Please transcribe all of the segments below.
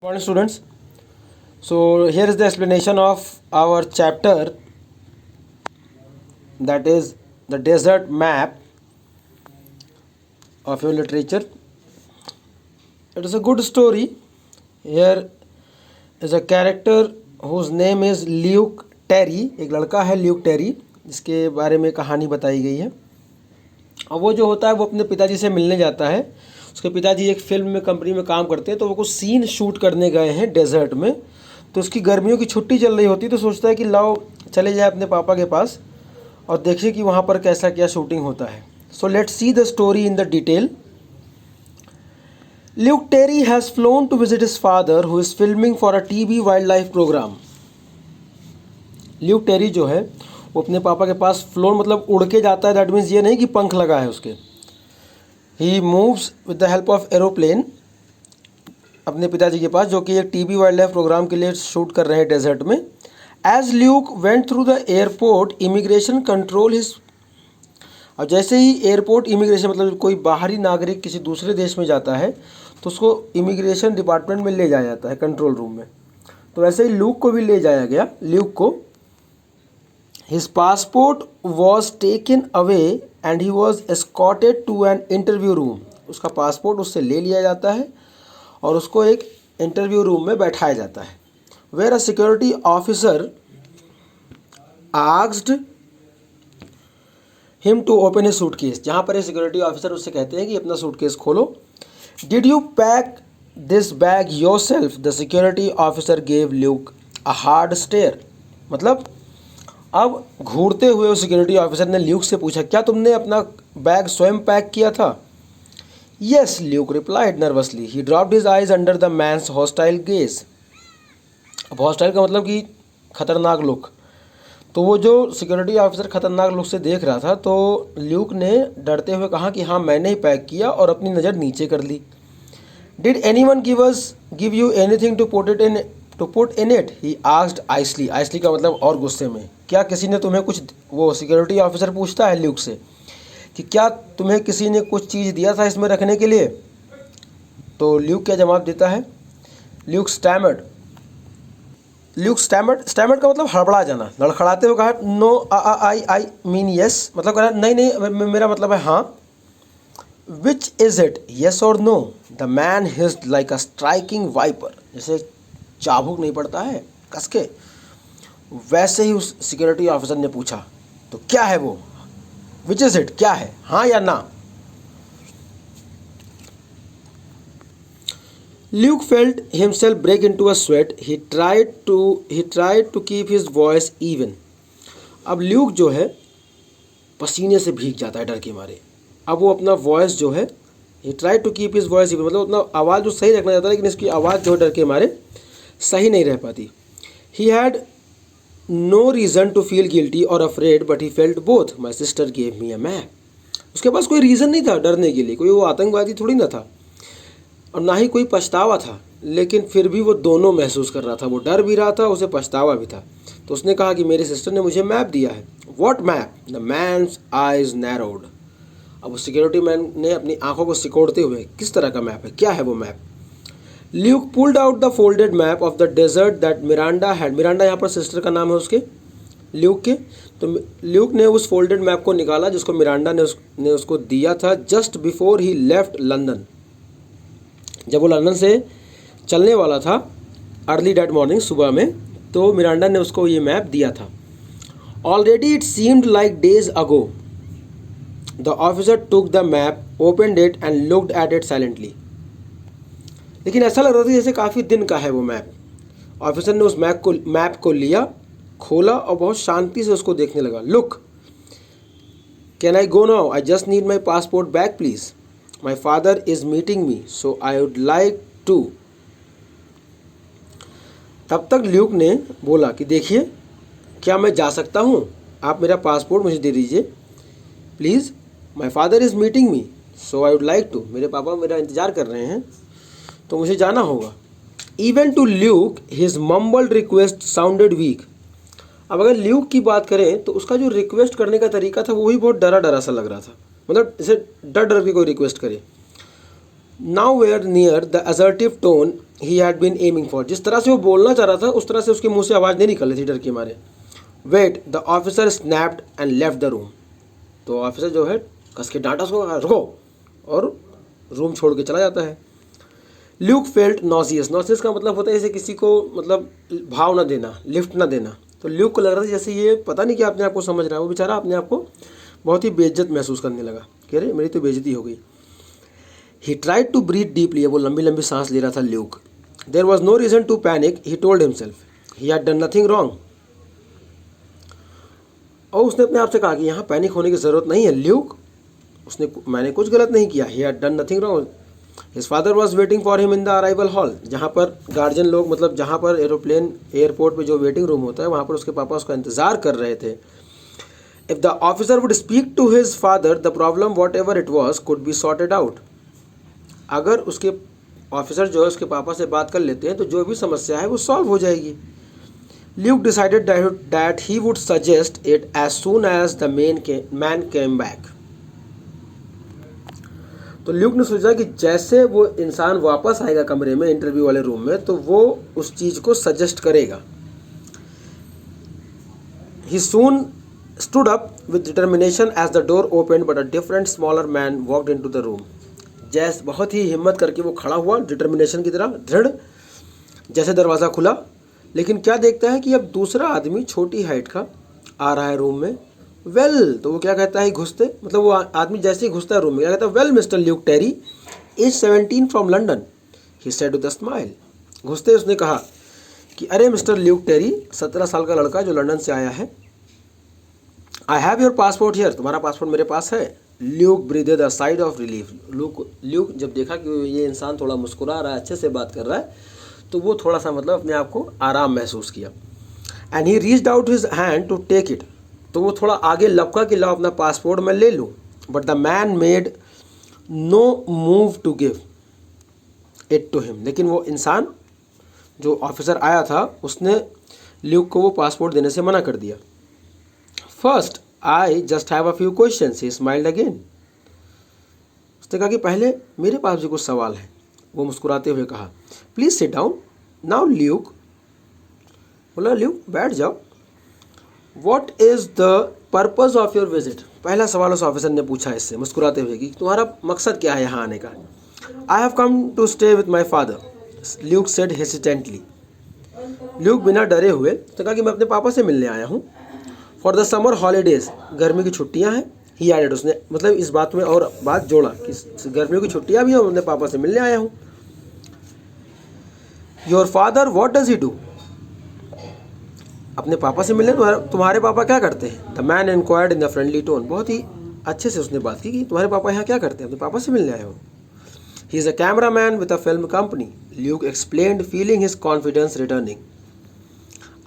Morning students. So here is the explanation of our chapter, that is the desert map of your literature. It is a good story. Here is a character whose name is Luke Terry. एक लड़का है Luke टेरी जिसके बारे में कहानी बताई गई है. और वो जो होता है वो अपने पिताजी से मिलने जाता है. उसके पिताजी एक फिल्म में कंपनी में काम करते हैं, तो वो कुछ सीन शूट करने गए हैं डेजर्ट में. तो उसकी गर्मियों की छुट्टी चल रही होती है, तो सोचता है कि लाओ चले जाए अपने पापा के पास और देखिए कि वहाँ पर कैसा क्या शूटिंग होता है. So let's see the story in the detail. Luke Terry has flown to visit his father who is filming for a TV wildlife program. Luke Terry जो है वो अपने पापा के पास फ्लोन मतलब उड़ के जाता है. दैट मीन्स ये नहीं कि पंख लगा है उसके. He moves with the help of aeroplane अपने पिताजी के पास, जो कि एक टीवी वाइल्ड लाइफ प्रोग्राम के लिए शूट कर रहे हैं डेजर्ट में. As Luke went through the airport immigration control his. और जैसे ही एयरपोर्ट इमिग्रेशन मतलब कोई बाहरी नागरिक किसी दूसरे देश में जाता है तो उसको इमिग्रेशन डिपार्टमेंट में ले जाया जाता है, कंट्रोल रूम में. तो वैसे ही ल्यूक को भी ले जाया गया. ल्यूक को his passport was taken away and he was escorted to an interview room. उसका पासपोर्ट उससे ले लिया जाता है और उसको एक इंटरव्यू रूम में बैठाया जाता है. Where a security officer asked him to open a suitcase. जहाँ पर ये सिक्योरिटी ऑफिसर उससे कहते हैं कि अपना सूटकेस खोलो. Did you pack this bag yourself? The security officer gave Luke a hard stare. मतलब अब घूरते हुए उस सिक्योरिटी ऑफिसर ने ल्यूक से पूछा, क्या तुमने अपना बैग स्वयं पैक किया था? Yes, Luke replied nervously. He dropped his eyes under the man's hostile gaze. अब हॉस्टाइल का मतलब कि खतरनाक लुक. तो वो जो सिक्योरिटी ऑफिसर खतरनाक लुक से देख रहा था, तो ल्यूक ने डरते हुए कहा कि हाँ मैंने ही पैक किया, और अपनी नज़र नीचे कर ली. Did anyone give you anything to put in it? He asked icily. icily का मतलब और गुस्से में. क्या किसी ने तुम्हें कुछ, वो सिक्योरिटी ऑफिसर पूछता है ल्यूक से कि क्या तुम्हें किसी ने कुछ चीज़ दिया था इसमें रखने के लिए? तो ल्यूक क्या जवाब देता है? ल्यूक स्टैमर्ड का मतलब हड़बड़ा जाना. लड़खड़ाते हुए कहा, नो आई मीन यस. मतलब कहा नहीं नहीं मेरा मतलब है हाँ. विच इज़ इट, येस और no? The man hissed like a striking viper. जैसे चाबुक नहीं पड़ता है कस के, वैसे ही उस सिक्योरिटी ऑफिसर ने पूछा, तो क्या है वो? विच इज़ इट, क्या है, हाँ या ना? Luke felt himself break into a sweat. He tried to keep his voice even. अब ल्यूक जो है पसीने से भीग जाता है डर के मारे. अब वो अपना वॉइस जो है, he tried to keep his voice even मतलब अपना आवाज़ जो सही रखना चाहता है, लेकिन इसकी आवाज़ जो डर के मारे सही नहीं रह पाती. He had no reason to feel guilty or afraid but he felt both. My sister gave me a map. उसके पास कोई रीज़न नहीं था डरने के लिए, कोई वो आतंकवादी थोड़ी ना था और ना ही कोई पछतावा था, लेकिन फिर भी वो दोनों महसूस कर रहा था. वो डर भी रहा था, उसे पछतावा भी था. तो उसने कहा कि मेरी सिस्टर ने मुझे मैप दिया है. What map? The man's eyes narrowed. अब उस सिक्योरिटी मैन ने अपनी आंखों को सिकोड़ते हुए, किस तरह का मैप है, क्या है वो map? Luke pulled out the folded map of the desert that Miranda had. Miranda यहाँ पर सिस्टर का नाम है उसके, ल्यूक के. तो ल्यूक ने उस फोल्डेड मैप को निकाला जिसको मिरांडा ने उसको दिया था just before he left London. जब वो लंदन से चलने वाला था अर्ली डेट मॉर्निंग, सुबह में, तो मिरांडा ने उसको ये मैप दिया था. Already it seemed like days ago. The officer took the map, opened it and looked at it silently. लेकिन ऐसा लग रहा था जैसे काफ़ी दिन का है वो मैप. ऑफिसर ने उस मैप को लिया, खोला और बहुत शांति से उसको देखने लगा. Look, can I go now? I just need my passport back please. My father is meeting me so I would like to. तब तक ल्यूक ने बोला कि देखिए, क्या मैं जा सकता हूँ? आप मेरा पासपोर्ट मुझे दे दीजिए please. My father is meeting me so I would like to. मेरे पापा मेरा इंतज़ार कर रहे हैं तो मुझे जाना होगा. Even to Luke his mumbled request sounded weak. अब अगर ल्यूक की बात करें तो उसका जो रिक्वेस्ट करने का तरीका था वो भी बहुत डरा डरा सा लग रहा था. मतलब जैसे डर डर के कोई रिक्वेस्ट करे. Nowhere near the assertive tone he had been aiming for. जिस तरह से वो बोलना चाह रहा था उस तरह से उसके मुंह से आवाज़ नहीं निकल रही थी डर के मारे। Wait, the officer snapped and left the room. तो ऑफिसर जो है कस के डांटा उसको, रुको, और रूम छोड़ के चला जाता है। Luke felt नॉसियस। नॉसियस का मतलब होता है जैसे किसी को मतलब भाव ना देना, लिफ्ट ना देना। तो ल्यूक को लग रहा था जैसे ये पता नहीं क्या अपने आप को समझ रहा है। वो बेचारा अपने आप को बहुत ही बेइज्जत महसूस करने लगा कि अरे मेरी तो बेइज्जती हो गई। He tried to breathe deeply. वो लंबी लंबी सांस ले रहा था Luke. There was no reason to panic, he told himself he had done nothing wrong. और उसने अपने आप से कहा कि यहाँ पैनिक होने की ज़रूरत नहीं है ल्यूक, मैंने कुछ गलत नहीं किया। ही had done nothing wrong. His father was waiting for him in the arrival hall. जहाँ पर गार्जियन लोग, मतलब जहाँ पर एयरपोर्ट पे जो वेटिंग रूम होता है वहाँ पर उसके पापा उसका इंतज़ार कर रहे थे। If the officer would speak to his father the problem whatever it was could be sorted out. अगर उसके ऑफिसर जो है उसके पापा से बात कर लेते हैं तो जो भी समस्या है वो सॉल्व हो जाएगी। Luke decided that he would suggest it as soon as the man came back. तो ल्यूक ने सोचा कि जैसे वो इंसान वापस आएगा कमरे में, इंटरव्यू वाले रूम में, तो वो उस चीज़ को सजेस्ट करेगा। He soon stood up with determination as the door open but a different smaller man walked into the room. जैस बहुत ही हिम्मत करके वो खड़ा हुआ, डिटर्मिनेशन की तरह दृढ़, जैसे दरवाज़ा खुला। लेकिन क्या देखता है कि अब दूसरा आदमी छोटी हाइट का आ रहा है रूम में। वेल, तो वो क्या कहता है घुसते, मतलब वो आदमी जैसे ही घुसता है रूम में क्या कहता है, well mister Luke Terry, age 17 from London, he said with a smile. घुसते उसने कहा कि अरे मिस्टर ल्यूक टेरी, 17 साल का लड़का जो लंदन से आया है। I have your passport here, तुम्हारा पासपोर्ट मेरे पास है। Luke breathed a side of relief. Luke जब देखा कि ये इंसान थोड़ा मुस्कुरा रहा है, अच्छे से बात कर रहा है, तो वो थोड़ा सा मतलब अपने आप को आराम महसूस किया। And he reached out his hand to take it. तो वो थोड़ा आगे लपका कि लाओ अपना पासपोर्ट मैं ले लूँ। But the man made no move to give it to him. लेकिन वो इंसान जो ऑफिसर आया था उसने ल्यूक को वो पासपोर्ट देने से मना कर दिया। First I just have a few questions, he smiled again. उसने कहा कि पहले मेरे पास भी कुछ सवाल हैं। वो मुस्कुराते हुए कहा, please sit down now Luke. बोला ल्यूक बैठ जाओ। What is the purpose of your visit. पहला सवाल उस ऑफिसर ने पूछा इससे मुस्कुराते हुए कि तुम्हारा मकसद क्या है यहाँ आने का। I have come to stay with my father, Luke said hesitantly. Luke बिना डरे हुए तो कहा कि मैं अपने पापा से मिलने आया हूँ। फॉर द समर हॉलीडेज़, गर्मी की छुट्टियाँ हैं। ही एडेड, उसने मतलब इस बात में और बात जोड़ा कि गर्मियों की छुट्टियाँ भी हैं, अपने पापा से मिलने आया हूँ। Your father what does he do. अपने पापा से मिलने, तुम्हारे पापा क्या करते हैं। The man inquired in the friendly tone. बहुत ही अच्छे से उसने बात की कि तुम्हारे पापा यहाँ क्या करते हैं, अपने पापा से मिलने आए हो। He is a camera man with a film company, Luke explained feeling his confidence returning.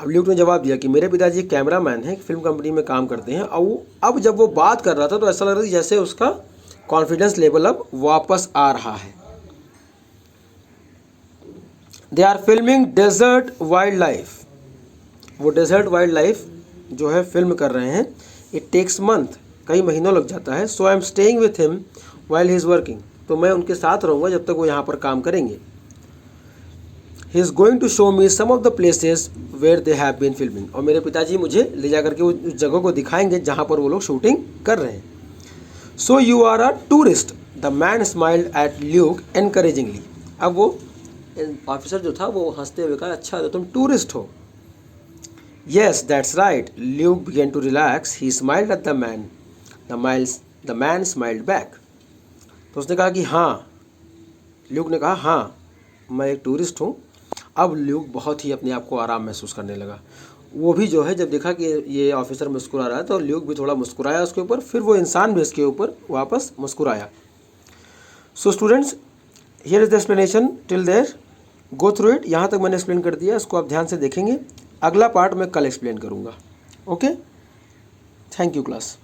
अब ल्यूक ने जवाब दिया कि मेरे पिताजी एक कैमरा मैन है, फिल्म कंपनी में काम करते हैं। और अब जब वो बात कर रहा था तो ऐसा लग रहा था जैसे उसका कॉन्फिडेंस लेवल अब वापस आ रहा है। They are filming desert wildlife. वो डेजर्ट वाइल्ड लाइफ जो है फिल्म कर रहे हैं। इट टेक्स मंथ, कई महीनों लग जाता है। So I am staying with him while he is working. तो मैं उनके साथ रहूँगा जब तक वो यहाँ पर काम करेंगे। He is going to show me some of the places where they have been filming. और मेरे पिताजी मुझे ले जा करके उस जगह को दिखाएंगे जहाँ पर वो लोग शूटिंग कर रहे हैं। So you are a tourist, the man smiled at Luke encouragingly. अब वो ऑफिसर जो था वो हंसते हुए कहा, अच्छा तो तुम टूरिस्ट हो। Yes that's right, Luke began to relax. He smiled at the man, the man smiled back. तो उसने कहा कि हाँ, ल्यूक ने कहा हाँ मैं एक टूरिस्ट हूँ। अब ल्यूक बहुत ही अपने आप को आराम महसूस करने लगा। वो भी जो है जब देखा कि ये ऑफिसर मुस्कुरा रहा है तो ल्यूक भी थोड़ा मुस्कुराया उसके ऊपर, फिर वो इंसान भी इसके ऊपर वापस मुस्कुराया। So students, here is the explanation till there, go through it. यहाँ तक मैंने एक्सप्लेन कर दिया, इसको आप ध्यान से देखेंगे। अगला पार्ट मैं कल एक्सप्लेन करूँगा। Okay, thank you class.